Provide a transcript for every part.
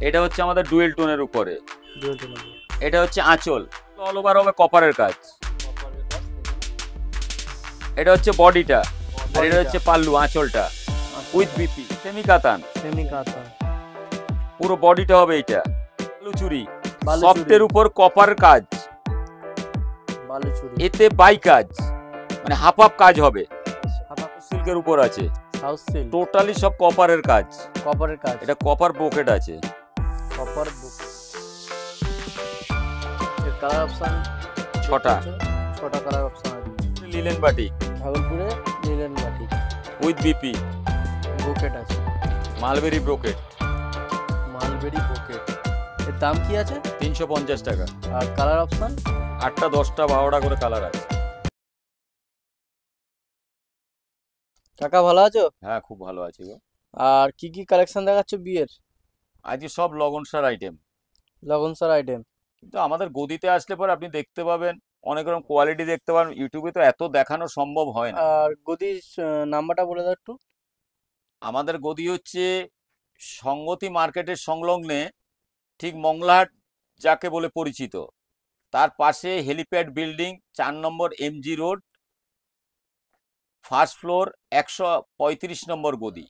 এটা হচ্ছে আমাদের ডুয়েল টোনের উপরে। Dual tone. এটা হচ্ছে আঁচল, অল ওভার হবে কপারের কাজ। এটা হচ্ছে বডিটা, আর এটা হচ্ছে পাল্লু আঁচলটা উইথ বিপি। সেমি কাতান, সেমি কাতান পুরো বডিটা হবে এটা। বালুচুরি, বালুচুরি। সফটের উপর কপার কাজ, বালুচুরি। এতে বাই কাজ, মানে হাফ হাফ কাজ হবে। সিল্কের উপর আছে, সাউথ সিল্ক। টোটালি সব কপারের কাজ। কপারের কাজ। এটা কপার ব্রোকেট আছে। কপার বুক। এর কালার অপশন ছটা কালার অপশন আছে। লিলেন বাটি, ভাগলপুরে লিলেন বাটি উইথ বিপি। বুকেট আছে। Mulberry brocade, mulberry bouquet. এর দাম কি আছে? 350 টাকা। আর কালার অপশন 8টা 10টা 12টা করে কালার আছে। কাকা ভালো আছো? হ্যাঁ, খুব ভালো আছি গো। আর কি কি কালেকশন দেখাচ্ছ বিয়ের? আজকে সব লগনসার আইটেম, লগনসার আইটেম। কিন্তু আমাদের গদিতে আসলে পরে আপনি দেখতে পাবেন অনেক রকম কোয়ালিটি দেখতে পাবেন। ইউটিউবে তো এত দেখানো সম্ভব হয় না। আর গদির নাম্বারটা বলে দাও একটু। আমাদের গদি হচ্ছে সংগতি মার্কেটের সংলগ্নে, ঠিক মংলাহাট যাকে বলে পরিচিত, তার পাশে হেলিপ্যাড বিল্ডিং, 4 নম্বর এমজি রোড, ফার্স্ট ফ্লোর, 135 নম্বর গদি।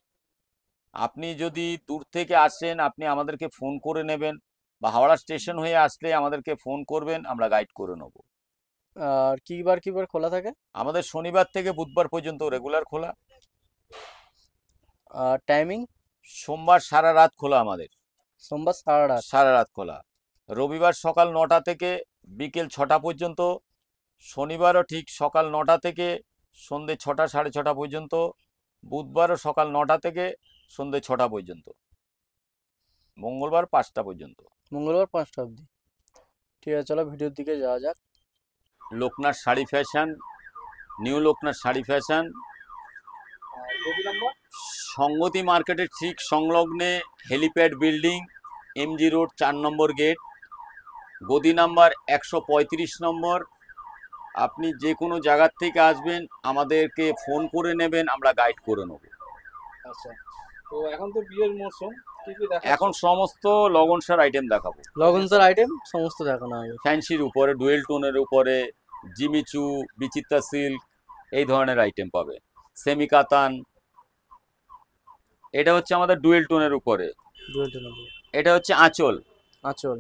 আপনি যদি দূর থেকে আসেন, আপনি আমাদেরকে ফোন করে নেবেন, বা হাওড়া স্টেশন হয়ে আসলে আমাদেরকে ফোন করবেন, আমরা গাইড করে নেব। আর কি বার খোলা থাকে? আমাদের শনিবার থেকে বুধবার পর্যন্ত রেগুলার খোলা। আর টাইমিং? সোমবার সারা রাত খোলা আমাদের। সোমবার সারা রাত। সারা রাত খোলা। রবিবার সকাল 9টা থেকে বিকেল 6টা পর্যন্ত। শনিবারও ঠিক সকাল 9টা থেকে সন্ধ্যে 6টা 6:30 পর্যন্ত। বুধবারও সকাল 9টা থেকে সন্ধ্যে 6টা পর্যন্ত। মঙ্গলবার 5টা পর্যন্ত। মঙ্গলবার 5টা অবধি। ঠিক আছে, চলো ভিডিওর দিকে যাওয়া যাক। Loknath sari fashion, new Loknath sari fashion, সংগতি মার্কেটের ঠিক সংলগ্নে হেলিপ্যাড বিল্ডিং, এমজি রোড, 4 নম্বর গেট, গদি নাম্বার 135 নম্বর। আপনি যে কোনো জায়গার থেকে আসবেন, আমাদেরকে ফোন করে নেবেন, আমরা গাইড করে নেব। আচ্ছা, তো এখন তো বিয়ের মরশুম, কি কি দেখাচ্ছ? এখন সমস্ত লগনসার আইটেম দেখাবো। লগনসার আইটেম সমস্ত দেখানো হবে। ফ্যান্সির উপরে, ডুয়েল টোনের উপরে, জিমিচু, বিচিত্রা সিল্ক, এই ধরনের আইটেম পাবে। সেমি কাতান। এটা হচ্ছে আমাদের ডুয়েল টোনের উপরে। Dual tone. এটা হচ্ছে আঁচল, আঁচল।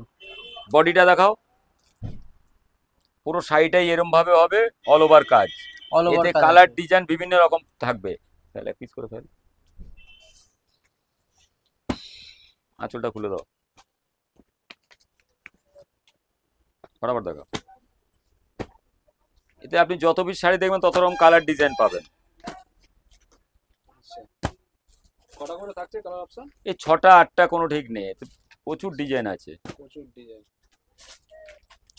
বডিটা দেখাও। পুরো শাড়িটাই এরম ভাবে হবে, অল ওভার কাজ। অল ওভার এতে কাজ কালার আছে। ডিজাইন বিভিন্ন রকম থাকবে। তাহলে পিস করে ফেল, আঁচলটা খুলে দাও, ফটাফট দেখাও। এতে আপনি যত পিস শাড়ি দেখবেন তত রকম কালার ডিজাইন পাবেন। আচ্ছা, কটা করে থাকছে কালার অপশন? এই 6টা 8টা কোনো ঠিক নেই, এতে প্রচুর ডিজাইন আছে। প্রচুর ডিজাইন।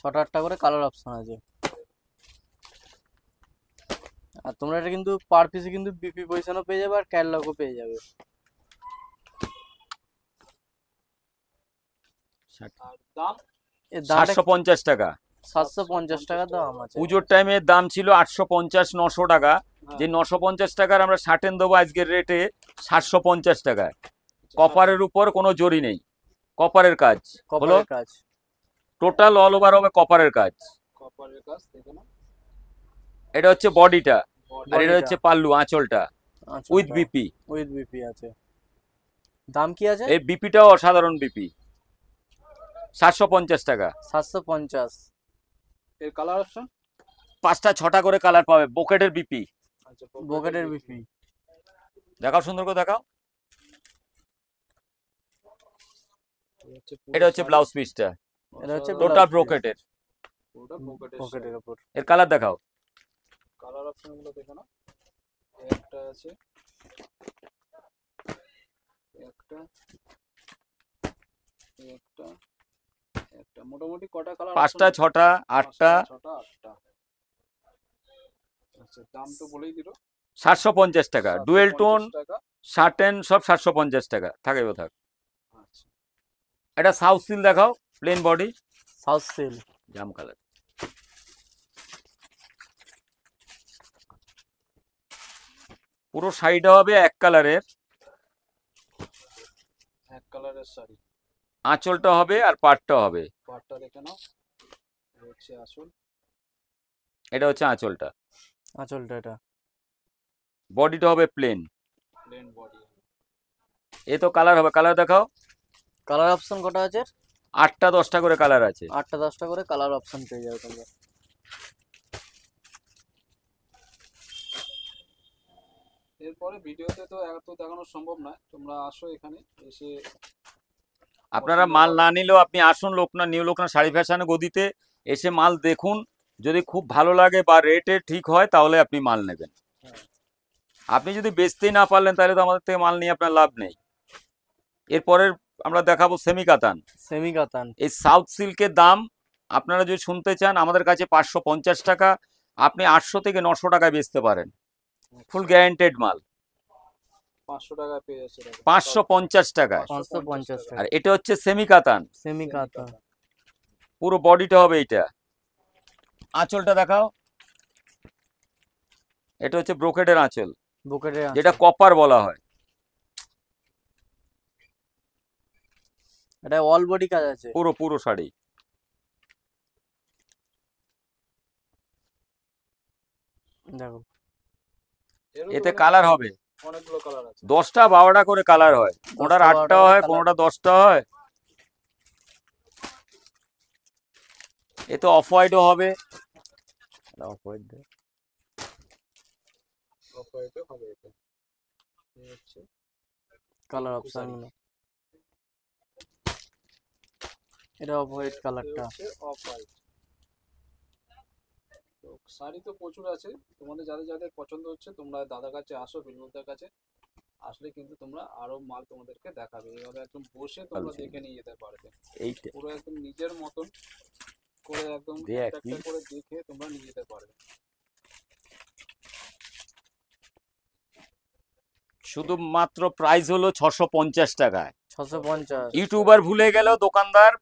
6টা 8টা করে কালার অপশন আছে। আর তোমরা এটা কিন্তু পার পিসে কিন্তু বিপি পজিশনও পেয়ে যাবে আর ক্যাটালগও পেয়ে যাবে। আর দাম? এর দামটা 750 টাকা। 750 টাকা দাম আছে। পুজোর টাইমে দাম ছিল 850-900 টাকা। যে 950 টাকার আমরা 60 দেবো আজকের রেটে 750 টাকায়। কপারের উপর কোনো জরি নেই, কপারের কাজ হলো। কপারের কাজ। টোটাল অল ওভার হবে কপারের কাজ। কপারের কাজ, দেখো না। এটা হচ্ছে বডিটা, আর এটা বডিটা। হচ্ছে পাল্লু আঁচলটা উইথ বিপি। উইথ বিপি আছে। দাম কি আছে? এই বিপিটাও অসাধারণ বিপি, 750 টাকা। 750। এর কালার অপশন? 5টা 6টা করে কালার পাবে। বোকেটের বিপি, আচ্ছা, বকেটের বিপি। দেখাও সুন্দর করে দেখাও। পুরো এটা হচ্ছে শাড়ি। ব্লাউজ পিসটা, এটা হচ্ছে টোটাল ব্রোকেটের। পুরোটা পকেটের পকেটের উপর। এর কালার দেখাও। কালার অপশন গুলো দেখো না। একটা আছে, একটা, একটা, একটা, মোটামুটি কটা কালার? 5টা 6টা 8টা। 6টা 8টা। আচ্ছা, দাম তো বলেই দিল। 750 টাকা। ডুয়েল টোন, 750 টাকা। শার্টেন সব 750 টাকা। থাকে থাক। আচ্ছা, এটা সাউথ সিল দেখাও, প্লেন বডি, সাউথ সিল। জাম কালার। পুরো শাড়িটা হবে এক কালারের। এক কালারের শাড়ি। আঁচলটা হবে আর পাড়টা হবে। পাটটা দেখে নাও, এই হচ্ছে আসল এটা হচ্ছে আঁচলটা। আঁচলটা এটা। বডিটা হবে প্লেন। Plane body. এ তো কালার হবে, কালার দেখাও। কালার অপশন কটা আছে? 8টা 10টা করে কালার আছে। 8টা 10টা করে কালার অপশন পেয়ে যাবে তোমরা। এরপরে ভিডিওতে তো এত দেখানো সম্ভব নয়, তোমরা আসো এখানে এসে আপনারা পছন্দ মাল হবে। না নিলেও আপনি আসুন লোকনাথ, নিউ লোকনাথ শাড়ি ফ্যাশনে গদিতে এসে মাল দেখুন। যদি খুব ভালো লাগে বা রেটে ঠিক হয় তাহলে আপনি মাল নেবেন। হ্যাঁ। আপনি যদি বেচতেই না পারলেন তাহলে তো আমাদের থেকে মাল নিয়ে আপনার লাভ নেই। এরপরের আমরা দেখাবো সেমি কাতান। সেমি কাতান। এই সাউথ সিল্কের দাম আপনারা যদি শুনতে চান আমাদের কাছে 550 টাকা, আপনি 800 থেকে 900 টাকায় বেচতে পারেন। ফুল গ্যারান্টেড মাল 500 টাকায় পেয়ে যাচ্ছে দেখো। 550 টাকায়। 550 টাকা। আর টাকা এটা হচ্ছে সেমি কাতান। সেমি কাতান। পুরো বডিটা হবে এইটা। আঁচলটা দেখাও। এটা হচ্ছে ব্রোকেডের আঁচল, বুকেটের যেটা কপার বলা হয়। এটা অল বডি কাজ আছে। পুরো পুরো শাড়ি। দেখো এরও তো এতে অনেক- কালার হবে অনেকগুলো কালার আছে। 10টা 12টা করে কালার হয়, কোনটার 10টা 8টা 12টা হয়, colour। কোনটা 10টা হয়। এতে অফ হোয়াইটও হবে। অফ হোয়াইটে হবে এটা। এই হচ্ছে কালার অপশন গুলো। এটা অফ হোয়াইট এই কালারটা। হচ্ছে অফ হোয়াইট। তো শাড়ি তো প্রচুর আছে, তোমাদের যাদের যাদের পছন্দ হচ্ছে তোমরা দাদার কাছে আসো, বিনোদার কাছে আসলে কিন্তু তোমরা আরো মাল তোমাদেরকে দেখাবে। এইভাবে একদম বসে তোমরা আলোচনা। দেখে নিয়ে যেতে পারবে, এইটা পুরো একদম নিজের মতন করে একদম দেখ একটা কি? একটা করে দেখে তোমরা নিয়ে যেতে পারবে। শুধুমাত্র প্রাইস হলো 650 টাকায়। 650। ইউটিউবার ভুলে গেলেও দোকানদার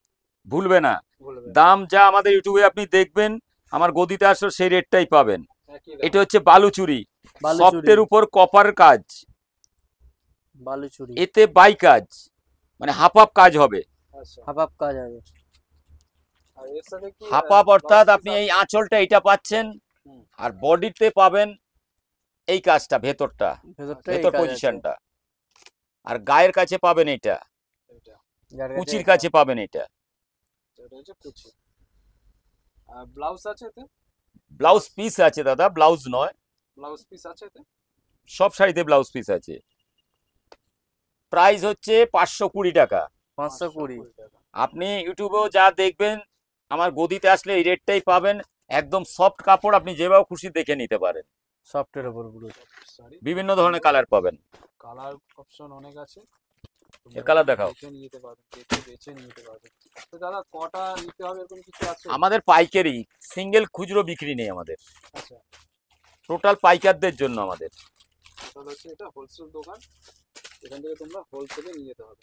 ভুলবে না। বলবে দাম যা আমাদের ইউটিউবে আপনি দেখবেন, আমার গদিতে আসলে সেই রেটটাই পাবেন। একই এটা দাম। হচ্ছে বালুচুরি, বালুচুরি। সফটের উপর কপার কাজ, বালুচুরি। এতে বাই কাজ, মানে হাফ হাফ কাজ হবে। আচ্ছা, হাফ হাফ কাজ হবে। আর এর সাথে কি হাফ হাফ অর্থাৎ blouse আপনি piece এই আছে? আঁচলটা এটা পাচ্ছেন, হুম। আর বডিতে পাবেন এই কাজটা, ভেতরটা ভেতরটা এই ভেতর কাজ আছে। পজিশনটা, আর গায়ের কাছে পাবেন এটা, এটা যার কাছে কুচির এটা। কাছে পাবেন এটা। এটা হচ্ছে কুচি। আর ব্লাউজ আছে এতে? ব্লাউজ পিস আছে দাদা, ব্লাউজ নয়। ব্লাউজ পিস আছে এতে? সব শাড়িতে ব্লাউজ পিস আছে। প্রাইস হচ্ছে 520 টাকা। 520। টাকা। আপনি ইউটিউবেও যা দেখবেন আমার গদিতে আসলে এই রেটটাই পাবেন। একদম সফট কাপড়, আপনি যেভাবে খুশি দেখে নিতে পারেন। সফটের উপর পুরো। শাড়ি বিভিন্ন ধরনের কালার পাবেন। কালার অপশন অনেক আছে, এর কালার দেখাও। দেখে নিয়ে যেতে পারবেন, দেখে বেছে নিয়ে যেতে পারবেন। তো দাদা কটা নিতে হবে এরকম কিছু আছে? আমাদের পাইকারি, সিঙ্গেল খুচরো বিক্রি নেই আমাদের, আচ্ছা, টোটাল পাইকারদের জন্য আমাদের। তাহলে হচ্ছে এটা হোলসেল দোকান, এখান থেকে তোমরা হোলসেলে নিয়ে যেতে হবে।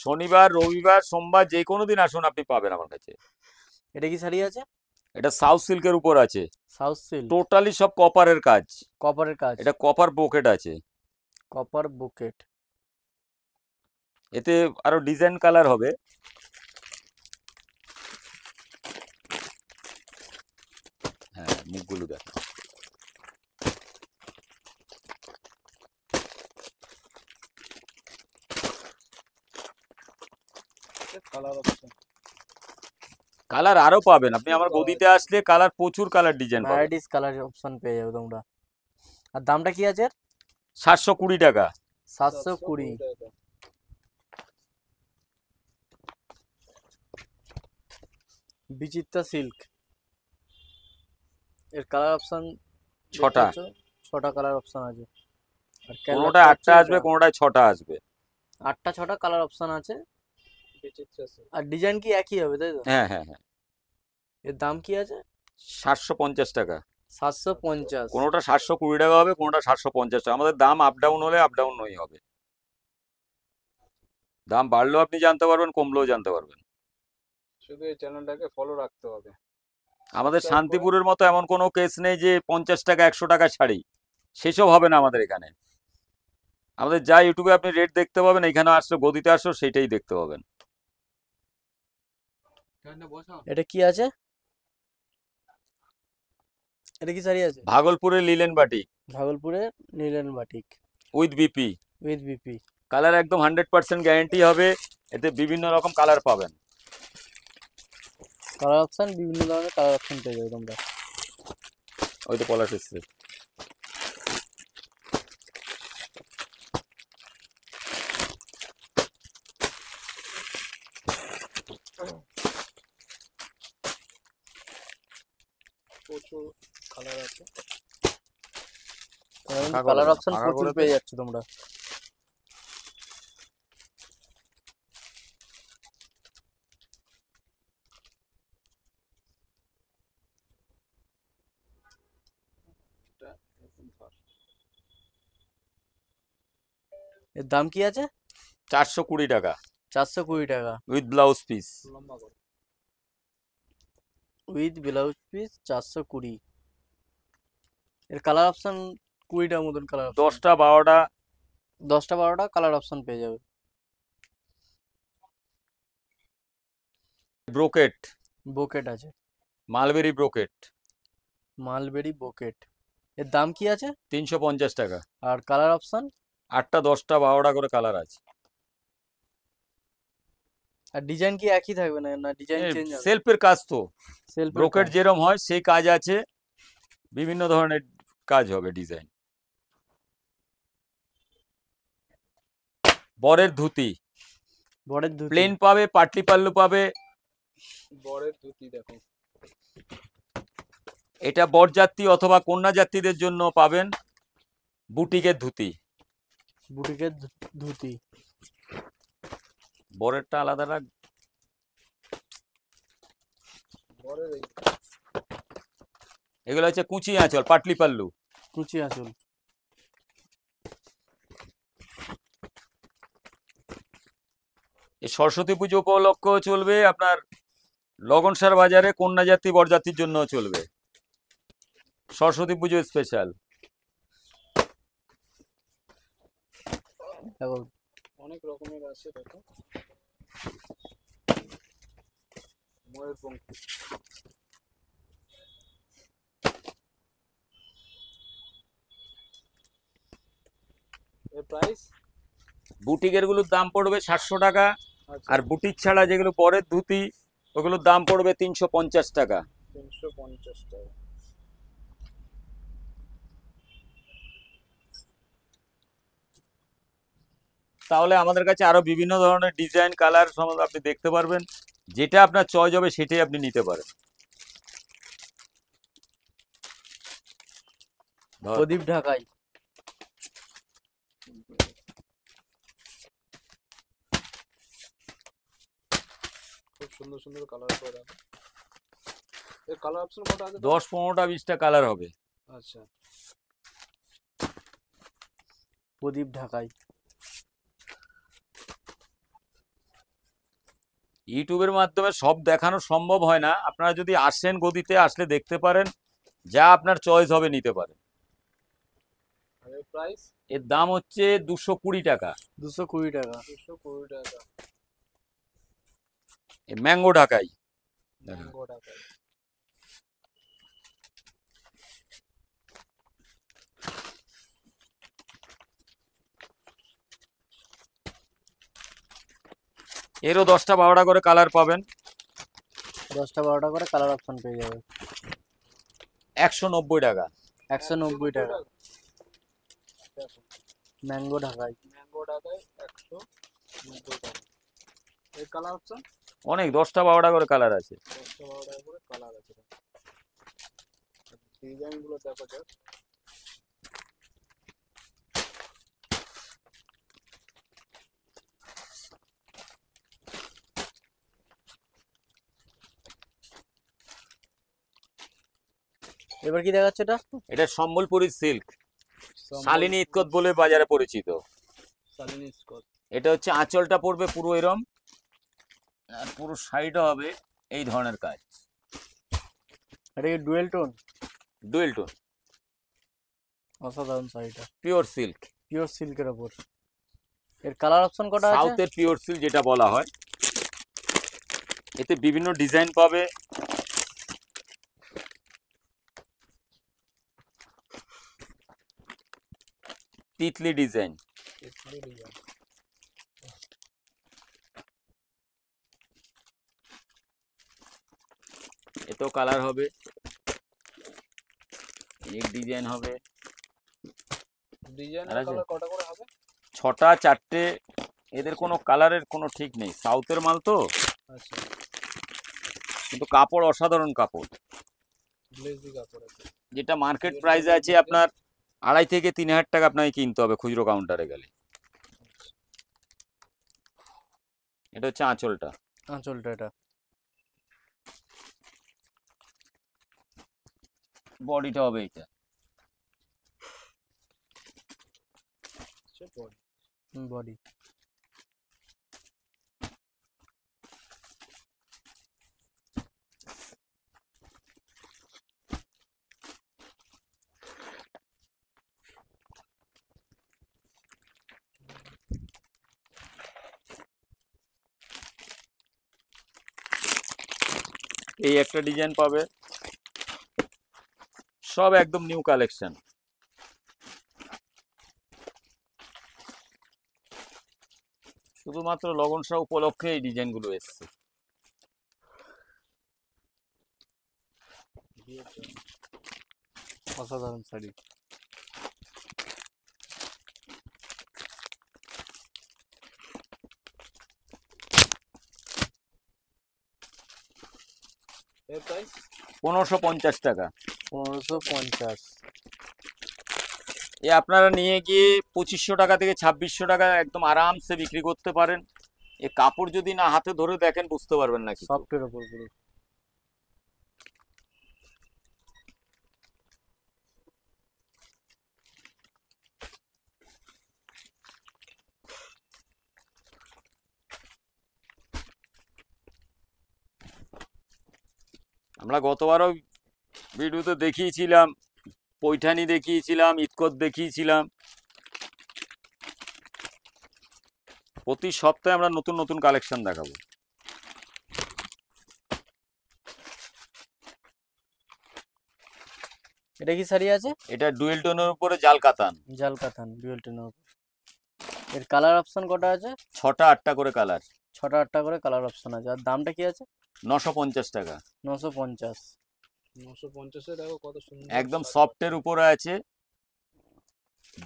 শনিবার রবিবার সোমবার যে কোনো দিন আসুন, আপনি পাবেন আমার কাছে। এটা কি শাড়ি আছে? এটা সাউথ সিল্কের উপর আছে, সাউথ সিল্ক। টোটালি সব কপারের কাজ। কপারের কাজ। এটা কপার ব্রোকেট আছে, কপার বুকেট। এতে আরো ডিজাইন কালার হবে। হ্যাঁ, মুখগুলো দেখো। কালার অপশন কালার আরো পাবেন, আপনি আমার গদিতে আসলে কালার, প্রচুর কালার ডিজাইন পাবেন। ভ্যারাইটিস কালার অপশন পেয়ে যাবে তোমরা। আর দামটা কি আছে? 720 টাকা। 720। টাকা। বিচিত্রা সিল্ক। এর কালার অপশন 6টা, 6টা কালার অপশন আছে। আর কোনোটায় 8টা আসবে, কোনোটায় 6টা আসবে। 8টা 6টা কালার অপশন আছে। বিচিত্রা silk। আর ডিজাইন কি একই হবে তাই তো? হ্যাঁ হ্যাঁ হ্যাঁ। এর দাম কি আছে? 750 টাকা। 750। কোনোটা 720 টাকা হবে, কোনোটা 750 টাকা। আমাদের দাম আপ ডাউন হলে আপ ডাউন নই হবে। দাম বাড়লেও আপনি জানতে পারবেন, কমলেও জানতে পারবেন। শুধু এই চ্যানেলটাকে ফলো রাখতে হবে। আমাদের Subscribe শান্তিপুরের মতো এমন কোনো কেস নেই যে 50 টাকা 100 টাকা শাড়ি, সেসব হবে না আমাদের এখানে। আমাদের যা ইউটিউবে আপনি রেট দেখতে পাবেন, এখানে আসলে গদিতে আসো সেইটাই দেখতে পাবেন। এটা কি আছে? এটা কি শাড়ি আছে? ভাগলপুরের লিলেন বাটিক ভাগলপুরের linen batik with BP, with BP. Colour একদম 100% গ্যারেন্টি হবে। এতে বিভিন্ন রকম কালার পাবেন। কালার অপশন বিভিন্ন ধরনের কালার অপশন পেয়ে যাবে তোমরা। ওই তো পলাশ এসছে। প্রচুর কালার আছে। কালার অপশন ফাঁকা প্রচুর করে দে। পেয়ে যাচ্ছে তোমরা। এটা এরকম ধর। এর দাম কি আছে? 420 টাকা 420 টাকা উইথ ব্লাউজ পিস। লম্বা করে। With blouse piece 420। এর কালার অপশন 20টার মতন কালার অপশন। 10টা 12টা 10টা 12টা কালার অপশন পেয়ে যাবে। ব্রোকেট, বোকেট আছে, মালবেরি ব্রোকেট, মালবেরি বোকেট। এর দাম কি আছে? 350 টাকা। আর কালার অপশন? 8টা 10টা 12টা করে কালার আছে। আর ডিজাইন কি একই থাকবে না? না ডিজাইন চেঞ্জ হবে? সেলফের কাজ তো, সেলফ ব্রোকেট যেরকম হয় সেই কাজ আছে, বিভিন্ন ধরনের কাজ হবে ডিজাইন। বরের ধুতি বড়ের ধুতি। প্লেন পাবে, পাটলি পাল্লু পাবে। বরের ধুতি দেখো। এটা বরযাত্রী অথবা কন্যা যাত্রীদের জন্য পাবেন বুটিকের ধুতি। বুটিকের ধুতি। বরেরটা আলাদা রাখ। বরের এই এগুলো হচ্ছে কুচি আঁচল, পাটলি পাল্লু। কুচি আঁচল। এই সরস্বতী পুজো উপলক্ষেও চলবে, আপনার লগনসার বাজারে কন্যা যাত্রী বরযাত্রীর জন্য চলবে, সরস্বতী পুজো স্পেশাল। দেখো অনেক রকমের আছে দেখো। ময়ূরপঙ্খী। এর প্রাইস? বুটিকের গুলোর দাম পড়বে 700 টাকা, আচ্ছা আর বুটিক ছাড়া যেগুলো বরের ধুতি ওগুলোর দাম পড়বে 350 টাকা। 350 টাকা। তাহলে আমাদের কাছে আরো বিভিন্ন ধরনের ডিজাইন কালার সম্বন্ধে আপনি দেখতে পারবেন, যেটা আপনার চয়েস হবে সেটাই আপনি নিতে পারেন। প্রদীপ ঢাকাই। খুব সুন্দর সুন্দর কালার করে রাখো। এর কালার অপশন কত আছে? 10 15টা 20টা কালার হবে। আচ্ছা প্রদীপ ঢাকাই। ইউটিউবের মাধ্যমে সব দেখানো সম্ভব হয় না, আপনারা যদি আসেন গদিতে আসলে দেখতে পারেন, যা আপনার চয়েস হবে নিতে পারেন। আর এর প্রাইস? এর দাম হচ্ছে 220 টাকা। 220 টাকা। 220 টাকা। ম্যাঙ্গো ঢাকাই। ম্যাঙ্গো টাকা। এরও 10টা 12টা করে কালার পাবেন। 10টা 12টা করে কালার অপশন পেয়ে যাবে। 190 টাকা। 190 টাকা। দেখো ম্যাঙ্গো ঢাকাই। ম্যাঙ্গো টাকায় 190 টাকা। এর কালার অপশন? অনেক 10টা 12টা করে কালার আছে। 10টা 12 টাকা করে কালার আছে। ডিজাইন গুলো দেখো যাক। এবার কি দেখাচ্ছে এটা? এটা সম্বলপুরি সিল্ক, সম্বল- শালিনী ইতকত বলে বাজারে পরিচিত। শালিনী স্কট। এটা হচ্ছে আঁচলটা পড়বে পুরো এরম, আর পুরো সাইডও হবে এই ধরনের কাজ, এটা কি ডুয়েল টোন? ডুয়েল টোন, অসাধারণ শাড়িটা। Pure silk. পিওর সিল্কের ওপর। এর কালার অপশন কটা আছে? সাউথের পিওর সিল্ক যেটা বলা হয়। এতে বিভিন্ন ডিজাইন পাবে। Titli design, Titli design. এতেও কালার হবে, নেক ডিজাইন হবে। ডিজাইনের আর আছে? কালার কটা করে হবে? 6টা 4টে, এদের কোনো কালারের কোনো ঠিক নেই। সাউথের মাল তো, আচ্ছা, কিন্তু কাপড় অসাধারণ কাপড়। গ্লেজি কাপড় আছে। যেটা মার্কেট প্রাইস আছে আপনার 2.5 থেকে 3,000 টাকা আপনাকে কিনতে হবে খুচরো কাউন্টারে গেলে। এটা হচ্ছে আঁচলটা। আঁচলটা এটা। বডিটা হবে এটা। বডি। এই একটা ডিজাইন পাবে, সব একদম নিউ কালেকশন। শুধুমাত্র লগন শাহ উপলক্ষে এই ডিজাইনগুলো এসছে। অসাধারণ শাড়ি। এর প্রাইস 1550 টাকা। 1550। এ আপনারা নিয়ে গিয়ে 2500 টাকা থেকে 2600 টাকা একদম আরামসে বিক্রি করতে পারেন। এ কাপড় যদি না হাতে ধরে দেখেন বুঝতে পারবেন না কিছু। সফটের ওপর পুরো। আমরা গতবারও ভিডিওতে দেখিয়েছিলাম, পৈঠানি দেখিয়েছিলাম, ইতকত দেখিয়েছিলাম। প্রতি সপ্তাহে আমরা নতুন নতুন কালেকশন দেখাবো। এটা কি শাড়ি আছে? এটা ডুয়েল টোনের উপরে জাল কাতান। জাল কাতান ডুয়েল টেনের ওপর। এর কালার অপশন কটা আছে? 6টা 8টা করে কালার। 6টা 8টা করে কালার অপশন আছে। আর দামটা কি আছে? 950 টাকা। 950। 950 দেখো কত সুন্দর একদম শাড়ি। সফটের উপরে আছে,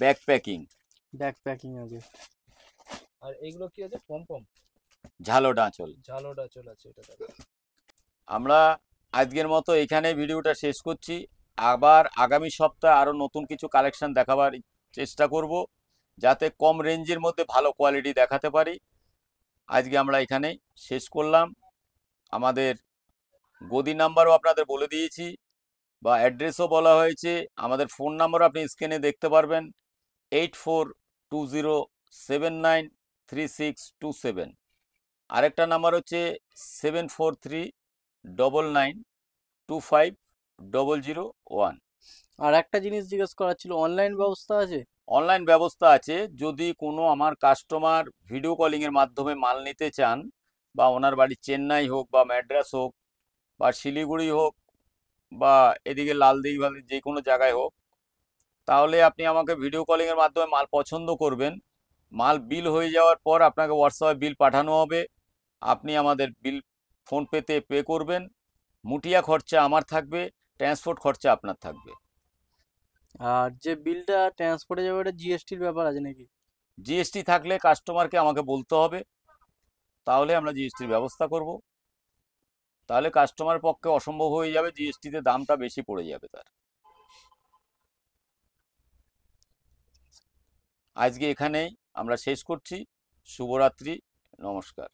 ব্যাক প্যাকিং। ব্যাক প্যাকিং আছে। আর এইগুলো কি আছে? পমপম, ঝালট আঁচল। ঝালটা চলে আছে এটা দেখো। আমরা আজকের মতো এখানে ভিডিওটা শেষ করছি। আবার আগামী সপ্তাহে আরো নতুন কিছু কালেকশন দেখাবার চেষ্টা করব, যাতে কম রেঞ্জের মধ্যে ভালো কোয়ালিটি দেখাতে পারি। আজকে আমরা এখানেই শেষ করলাম। আমাদের গদি নাম্বারও আপনাদের বলে দিয়েছি, বা অ্যাড্রেসও বলা হয়েছে। আমাদের ফোন নাম্বারও আপনি স্ক্রিনে দেখতে পারবেন, 8420793627। আরেকটা নাম্বার হচ্ছে 7439925001। আর একটা জিনিস জিজ্ঞেস করার ছিল, অনলাইন ব্যবস্থা আছে? অনলাইন ব্যবস্থা আছে। যদি কোনো আমার কাস্টমার ভিডিও কলিংয়ের মাধ্যমে মাল নিতে চান, বা ওনার বাড়ি চেন্নাই হোক বা ম্যাড্রাস হোক বা শিলিগুড়ি হোক বা এদিকে লালদিঘি ভালি যে কোনো জায়গায় হোক, তাহলে আপনি আমাকে ভিডিও কলিংয়ের মাধ্যমে মাল পছন্দ করবেন। মাল বিল হয়ে যাওয়ার পর আপনাকে হোয়াটসঅ্যাপে বিল পাঠানো হবে। আপনি আমাদের বিল ফোনপেতে পে করবেন। মুটিয়া খরচা আমার থাকবে, ট্রান্সপোর্ট খরচা আপনার থাকবে। আর যে বিলটা ট্রান্সপোর্টে যাবে, ওটা জিএসটির ব্যাপার আছে নাকি? জিএসটি থাকলে কাস্টমারকে আমাকে বলতে হবে, তাহলে আমরা জিএসটির ব্যবস্থা করব। তাহলে কাস্টমারের পক্ষে অসম্ভব হয়ে যাবে, জিএসটিতে দামটা বেশি পড়ে যাবে তার। আজকে এখানেই আমরা শেষ করছি। শুভরাত্রি, নমস্কার।